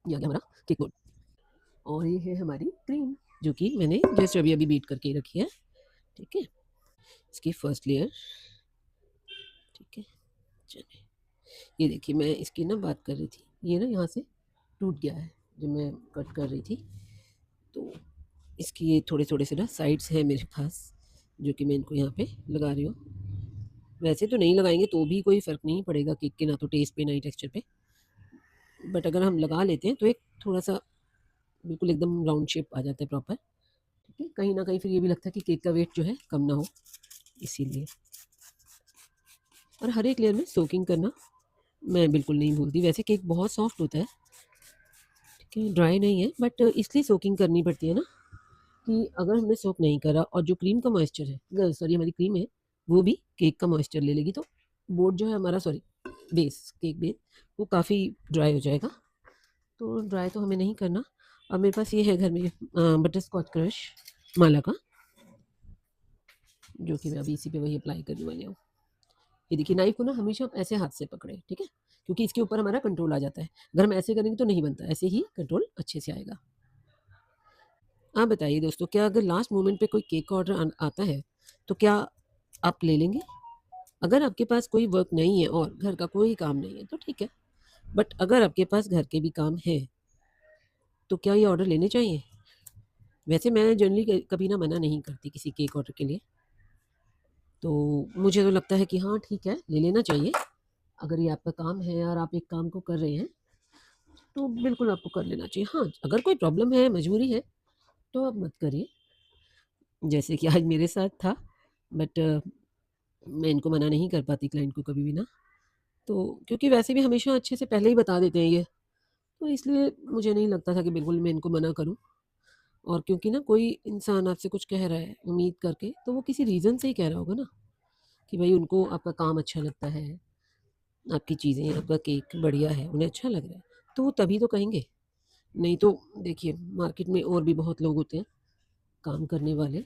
ये आ गया हमारा केक बोर्ड। और ये है हमारी क्रीम, जो कि मैंने जस्ट अभी अभी बीट करके रखी है। ठीक है, इसकी फर्स्ट लेयर। ठीक है, चलिए ये देखिए, मैं इसकी ना बात कर रही थी, ये ना यहाँ से टूट गया है जब मैं कट कर रही थी। तो इसकी ये थोड़े थोड़े से ना साइड्स हैं मेरे पास, जो कि मैं इनको यहाँ पे लगा रही हूँ। वैसे तो नहीं लगाएंगे तो भी कोई फ़र्क नहीं पड़ेगा केक के, ना तो टेस्ट पे ना ही टेक्सचर पे, बट अगर हम लगा लेते हैं तो एक थोड़ा सा बिल्कुल एकदम राउंड शेप आ जाता है प्रॉपर। ठीक है, कहीं ना कहीं फिर ये भी लगता है कि केक का वेट जो है कम ना हो, इसीलिए। और हर एक लेयर में सोकिंग करना मैं बिल्कुल नहीं भूलती। वैसे केक बहुत सॉफ्ट होता है, ठीक है, ड्राई नहीं है, बट इसलिए सोकिंग करनी पड़ती है ना, कि अगर हमने सोक नहीं करा और जो क्रीम का मॉइस्चर है, सॉरी हमारी क्रीम है, वो भी केक का मॉइस्चर ले लेगी, तो बोर्ड जो है हमारा, सॉरी बेस, केक बेस, वो काफ़ी ड्राई हो जाएगा। तो ड्राई तो हमें नहीं करना। अब मेरे पास ये है घर में बटर स्कॉच क्रश माला का, जो कि मैं अभी इसी पे वही अप्लाई करने वाली हूँ। ये देखिए, नाइफ को ना हमेशा आप ऐसे हाथ से पकड़े, ठीक है, क्योंकि इसके ऊपर हमारा कंट्रोल आ जाता है। अगर हम ऐसे करेंगे तो नहीं बनता, ऐसे ही कंट्रोल अच्छे से आएगा। आप बताइए दोस्तों, क्या अगर लास्ट मोमेंट पे कोई केक का ऑर्डर आता है तो क्या आप ले लेंगे? अगर आपके पास कोई वर्क नहीं है और घर का कोई काम नहीं है तो ठीक है, बट अगर आपके पास घर के भी काम है तो क्या ये ऑर्डर लेने चाहिए? वैसे मैं जनरली कभी ना मना नहीं करती किसी केक ऑर्डर के लिए, तो मुझे तो लगता है कि हाँ ठीक है, ले लेना चाहिए। अगर ये आपका काम है और आप एक काम को कर रहे हैं तो बिल्कुल आपको कर लेना चाहिए। हाँ, अगर कोई प्रॉब्लम है, मजबूरी है, तो आप मत करिए, जैसे कि आज मेरे साथ था, बट मैं इनको मना नहीं कर पाती क्लाइंट को कभी भी ना, तो क्योंकि वैसे भी हमेशा अच्छे से पहले ही बता देते हैं ये, तो इसलिए मुझे नहीं लगता था कि बिल्कुल मैं इनको मना करूँ। और क्योंकि ना कोई इंसान आपसे कुछ कह रहा है उम्मीद करके, तो वो किसी रीज़न से ही कह रहा होगा ना, कि भाई उनको आपका काम अच्छा लगता है, आपकी चीज़ें, आपका केक बढ़िया है, उन्हें अच्छा लग रहा है, तो वो तभी तो कहेंगे। नहीं तो देखिए, मार्केट में और भी बहुत लोग होते हैं काम करने वाले,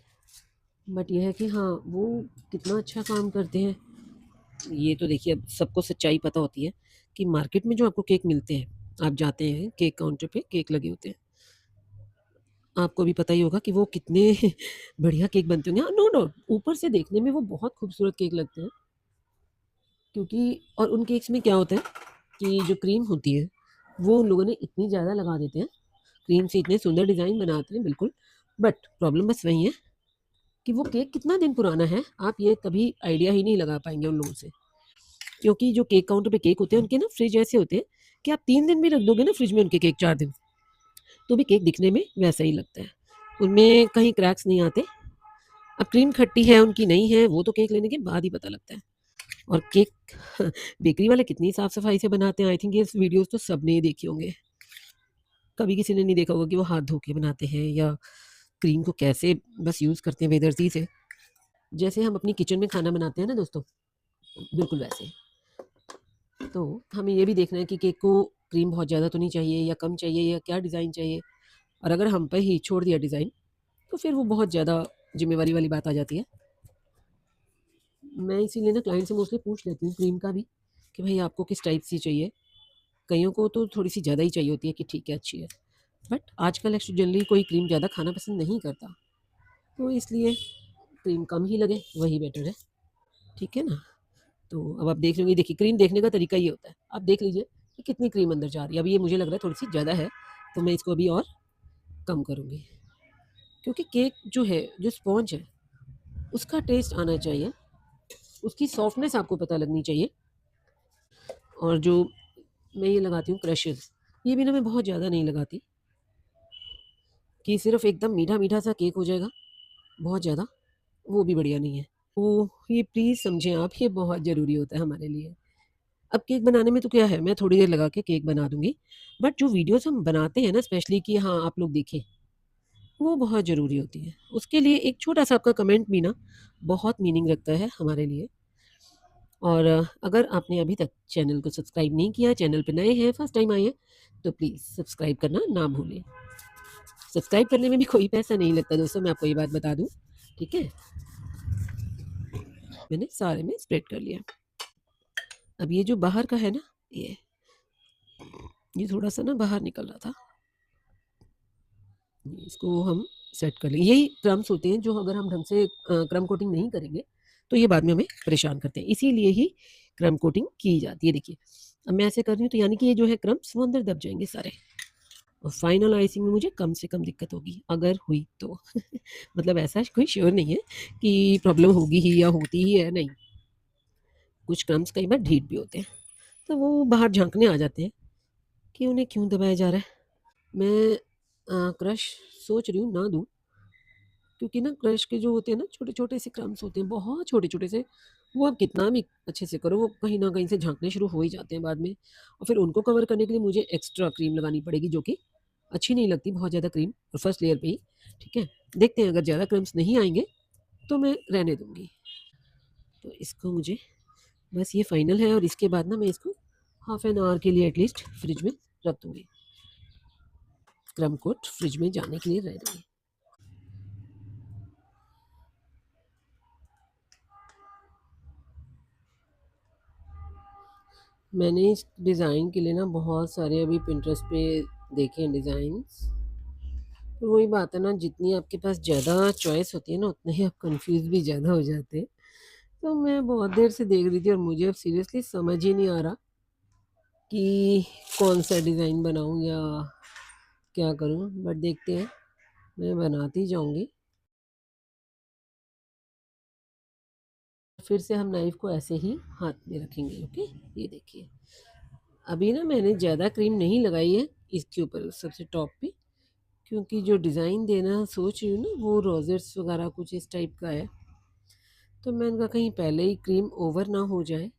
बट ये है कि हाँ, वो कितना अच्छा काम करते हैं, ये तो देखिए अब सबको सच्चाई पता होती है कि मार्केट में जो आपको केक मिलते हैं, आप जाते हैं केक काउंटर पे, केक लगे होते हैं, आपको भी पता ही होगा कि वो कितने बढ़िया केक बनते होंगे। हाँ, नो डाउट ऊपर से देखने में वो बहुत खूबसूरत केक लगते हैं, क्योंकि और उन केक्स में क्या होता है कि जो क्रीम होती है वो उन लोगों ने इतनी ज़्यादा लगा देते हैं, क्रीम से इतने सुंदर डिज़ाइन बनाते हैं बिल्कुल, बट प्रॉब्लम बस वही है कि वो केक कितना दिन पुराना है, आप ये कभी आइडिया ही नहीं लगा पाएंगे उन लोगों से। क्योंकि जो केक काउंटर पे केक होते हैं उनके ना फ्रिज ऐसे होते हैं कि आप 3 दिन भी रख दोगे ना फ्रिज में उनके केक, 4 दिन, तो भी केक दिखने में वैसा ही लगता है, उनमें कहीं क्रैक्स नहीं आते। अब क्रीम खट्टी है उनकी नहीं है, वो तो केक लेने के बाद ही पता लगता है। और केक बेकरी वाले कितनी साफ सफाई से बनाते हैं, आई थिंक ये वीडियोस तो सबने ही देखे होंगे, कभी किसी ने नहीं देखा होगा कि वो हाथ धो के बनाते हैं या क्रीम को कैसे बस यूज़ करते हैं बेदर्दी से, जैसे हम अपनी किचन में खाना बनाते हैं ना दोस्तों, बिल्कुल वैसे। तो हमें ये भी देखना है कि केक को क्रीम बहुत ज़्यादा तो नहीं चाहिए या कम चाहिए, या क्या डिज़ाइन चाहिए, और अगर हम पे ही छोड़ दिया डिज़ाइन तो फिर वो बहुत ज़्यादा ज़िम्मेवारी वाली बात आ जाती है। मैं इसीलिए ना क्लाइंट से मोस्टली पूछ लेती हूँ क्रीम का भी, कि भाई आपको किस टाइप की चाहिए। कईयों को तो थोड़ी सी ज़्यादा ही चाहिए होती है कि ठीक है अच्छी है, बट आजकल एक्चुअली जनरली कोई क्रीम ज़्यादा खाना पसंद नहीं करता, तो इसलिए क्रीम कम ही लगे वही बेटर है। ठीक है ना, तो अब आप देख लेंगे, देखिए क्रीम देखने का तरीका ये होता है, आप देख लीजिए कि कितनी क्रीम अंदर जा रही है। अभी ये मुझे लग रहा है थोड़ी सी ज़्यादा है, तो मैं इसको अभी और कम करूँगी, क्योंकि केक जो है, जो स्पॉन्ज है, उसका टेस्ट आना चाहिए, उसकी सॉफ्टनेस आपको पता लगनी चाहिए। और जो मैं ये लगाती हूँ क्रशेज़, ये भी ना मैं बहुत ज़्यादा नहीं लगाती कि सिर्फ़ एकदम मीठा-मीठा सा केक हो जाएगा, बहुत ज़्यादा, वो भी बढ़िया नहीं है। तो ये प्लीज़ समझें आप, ये बहुत ज़रूरी होता है हमारे लिए। अब केक बनाने में तो क्या है, मैं थोड़ी देर लगा के केक बना दूँगी, बट जो वीडियोज़ हम बनाते हैं ना स्पेशली कि हाँ, आप लोग देखें, वो बहुत ज़रूरी होती है। उसके लिए एक छोटा-सा आपका कमेंट भी ना बहुत मीनिंग रखता है हमारे लिए। और अगर आपने अभी तक चैनल को सब्सक्राइब नहीं किया, चैनल पे नए हैं, फर्स्ट टाइम आए हैं, तो प्लीज़ सब्सक्राइब करना ना भूलें। सब्सक्राइब करने में भी कोई पैसा नहीं लगता दोस्तों, मैं आपको ये बात बता दूँ, ठीक है? मैंने सारे में स्प्रेड कर लिया। अब ये जो बाहर का है ना, ये ये थोड़ा-सा ना बाहर निकल रहा था। इसको हम सेट कर लेंगे। यही क्रम्स होते हैं जो अगर हम ढंग से क्रम्ब कोटिंग नहीं करेंगे, तो ये बाद में हमें परेशान करते हैं। इसीलिए ही क्रम्ब कोटिंग की जाती है। देखिए, अब मैं ऐसे कर रही हूँ तो यानी कि ये जो है क्रम्ब्स वो अंदर दब जाएँगे सारे और फाइनल आइसिंग में मुझे कम से कम दिक्कत होगी, अगर हुई तो। मतलब ऐसा कोई श्योर नहीं है कि प्रॉब्लम होगी ही या होती ही है, नहीं। कुछ क्रम्ब्स कई बार ढीठ भी होते हैं, तो वो बाहर झाँकने आ जाते हैं कि उन्हें क्यों दबाया जा रहा है। मैं क्रश सोच रही हूँ ना दूँ, क्योंकि ना क्रश के जो होते हैं ना छोटे-छोटे से क्रम्स होते हैं, बहुत छोटे-छोटे से, वो आप कितना भी अच्छे से करो, वो कहीं न कहीं से झाँकने शुरू हो ही जाते हैं बाद में और फिर उनको कवर करने के लिए मुझे एक्स्ट्रा क्रीम लगानी पड़ेगी, जो कि अच्छी नहीं लगती बहुत ज़्यादा क्रीम और फर्स्ट लेयर पे ही, ठीक है? देखते हैं अगर ज़्यादा क्रम्स नहीं आएँगे, तो मैं रहने दूँगी। तो इसको मुझे बस ये फाइनल है और इसके बाद ना मैं इसको हाफ एन आवर के लिए एटलीस्ट फ्रिज में रख दूँगी। क्रम्ब कोट फ्रिज में जाने के लिए रह देंगे। मैंने इस डिज़ाइन के लिए ना बहुत सारे अभी पिंटरेस्ट पे देखे हैं डिज़ाइन्स। तो वही बात है ना, जितनी आपके पास ज़्यादा चॉइस होती है ना, उतने ही आप कन्फ्यूज़ भी ज़्यादा हो जाते हैं। तो मैं बहुत देर से देख रही थी और मुझे अब सीरियसली समझ ही नहीं आ रहा कि कौन-सा डिज़ाइन बनाऊँ या क्या करूँ? बट देखते हैं, मैं बनाती जाऊँगी। फिर से हम नाइफ़ को ऐसे ही हाथ में रखेंगे, ओके? ये देखिए। अभी ना मैंने ज़्यादा क्रीम नहीं लगाई है इसके ऊपर सबसे टॉप पे, क्योंकि जो डिज़ाइन देना सोच रही हूँ ना वो रोज़ेट्स वगैरह कुछ इस टाइप का है। तो मैंने कहा कहीं पहले ही क्रीम ओवर ना हो जाए,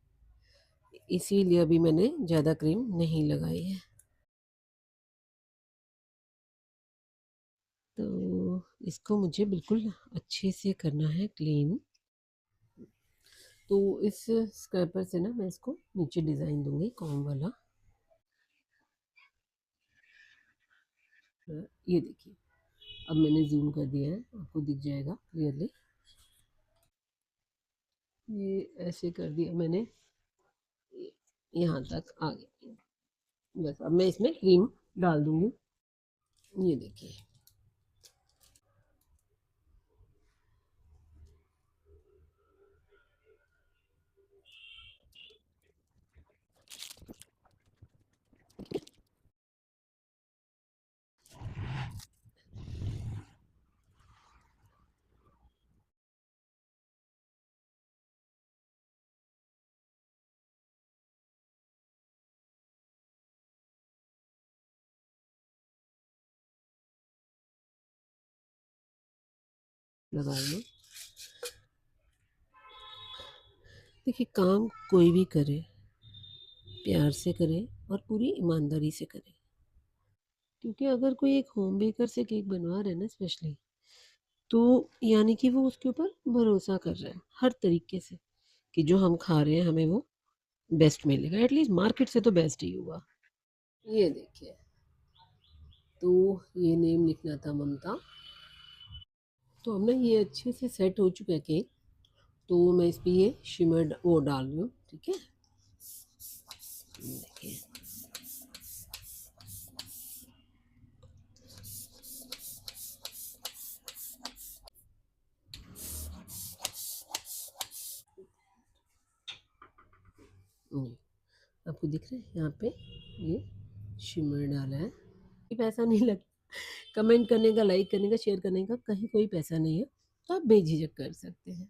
इसीलिए अभी मैंने ज़्यादा क्रीम नहीं लगाई है। तो इसको मुझे बिल्कुल अच्छे से करना है क्लीन। तो इस स्क्रबर से ना मैं इसको नीचे डिज़ाइन दूँगी कॉम वाला। ये देखिए, अब मैंने ज़ूम कर दिया है, आपको दिख जाएगा क्लियरली। ये ऐसे कर दिया मैंने, यहाँ तक आ गया। बस अब मैं इसमें क्रीम डाल दूँगी। ये देखिए। लगा लो। देखिए, काम कोई भी करे, प्यार से करे और पूरी ईमानदारी से करे। क्योंकि अगर कोई एक होम बेकर से केक बनवा रहा है ना स्पेशली, तो यानी कि वो उसके ऊपर भरोसा कर रहा है हर तरीके से कि जो हम खा रहे हैं हमें वो बेस्ट मिलेगा। एटलीस्ट मार्केट से तो बेस्ट ही होगा। ये देखिए, तो ये नेम लिखना था ममता। तो अब ना ये अच्छे से सेट हो चुका है केक। तो मैं इस पे ये शिमर वो डाल रही हूँ, ठीक है? ये देखिए। ये आपको दिख रहा है यहाँ पे ये शिमर डाला है। पैसा नहीं लग कमेंट करने का, लाइक करने का, शेयर करने का कहीं कोई पैसा नहीं है, तो आप बेझिझक कर सकते हैं।